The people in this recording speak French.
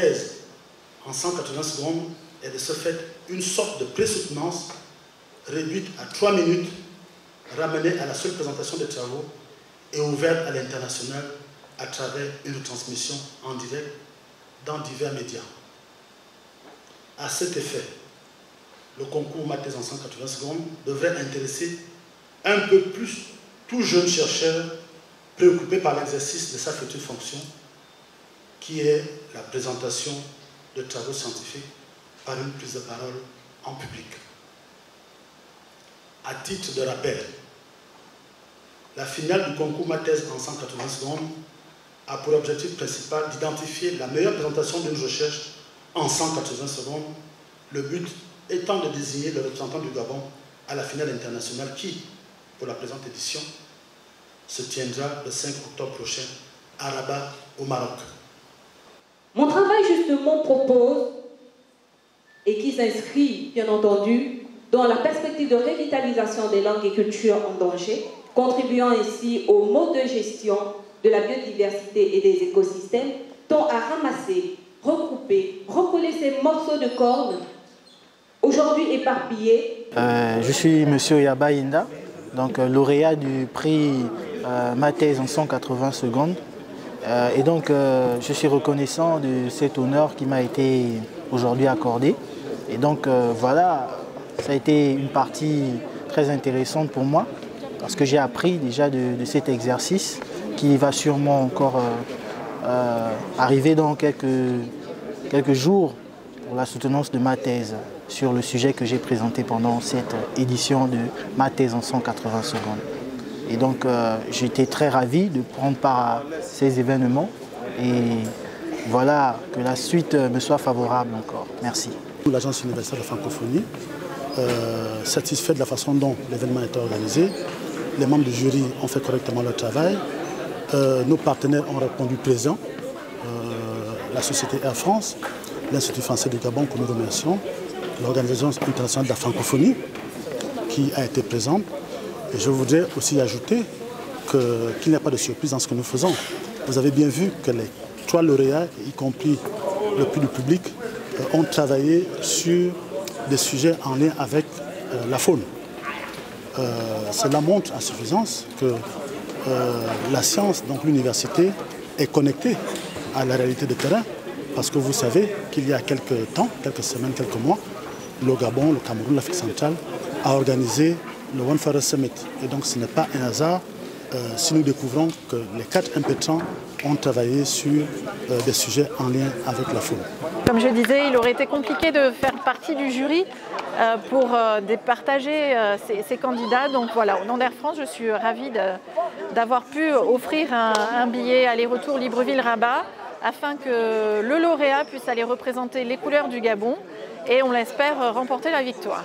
thèse en 180 secondes est de ce fait une sorte de présoutenance réduite à 3 minutes, ramenée à la seule présentation des travaux et ouverte à l'international à travers une transmission en direct dans divers médias. À cet effet, le concours ma thèse en 180 secondes devrait intéresser un peu plus tout jeune chercheur préoccupé par l'exercice de sa future fonction, qui est la présentation de travaux scientifiques par une prise de parole en public. À titre de rappel, la finale du concours ma thèse en 180 secondes a pour objectif principal d'identifier la meilleure présentation d'une recherche en 180 secondes, le but étant de désigner le représentant du Gabon à la finale internationale qui, pour la présente édition, se tiendra le 5 octobre prochain à Rabat, au Maroc. Mon travail justement propose, et qui s'inscrit bien entendu, dans la perspective de revitalisation des langues et cultures en danger, contribuant ainsi au mode de gestion de la biodiversité et des écosystèmes, tend à ramasser, regrouper, recoller ces morceaux de cordes, aujourd'hui éparpillés. Je suis M. Yaba Inda, donc lauréat du prix ma thèse en 180 secondes. Et donc je suis reconnaissant de cet honneur qui m'a été aujourd'hui accordé. Et donc voilà, ça a été une partie très intéressante pour moi parce que j'ai appris déjà de cet exercice qui va sûrement encore arriver dans quelques jours pour la soutenance de ma thèse sur le sujet que j'ai présenté pendant cette édition de ma thèse en 180 secondes. Et donc j'étais très ravi de prendre part à ces événements et voilà, que la suite me soit favorable encore. Merci. L'Agence universitaire de francophonie, satisfait de la façon dont l'événement a été organisé. Les membres du jury ont fait correctement leur travail. Nos partenaires ont répondu présents. La société Air France, l'Institut français du Gabon que nous remercions, l'Organisation internationale de la francophonie qui a été présente. Et je voudrais aussi ajouter qu'il n'y a pas de surprise dans ce que nous faisons. Vous avez bien vu que les 3 lauréats, y compris le prix du public, ont travaillé sur des sujets en lien avec la faune. Cela montre à suffisance que la science, donc l'université, est connectée à la réalité de terrain, parce que vous savez qu'il y a quelques temps, quelques semaines, quelques mois, le Gabon, le Cameroun, l'Afrique centrale a organisé le One Forest Summit. Et donc ce n'est pas un hasard si nous découvrons que les 4 impétrants ont travaillé sur des sujets en lien avec la faune. Comme je disais, il aurait été compliqué de faire partie du jury pour départager ces candidats. Donc voilà, au nom d'Air France, je suis ravie d'avoir pu offrir un billet aller-retour Libreville-Rabat afin que le lauréat puisse aller représenter les couleurs du Gabon et on l'espère remporter la victoire.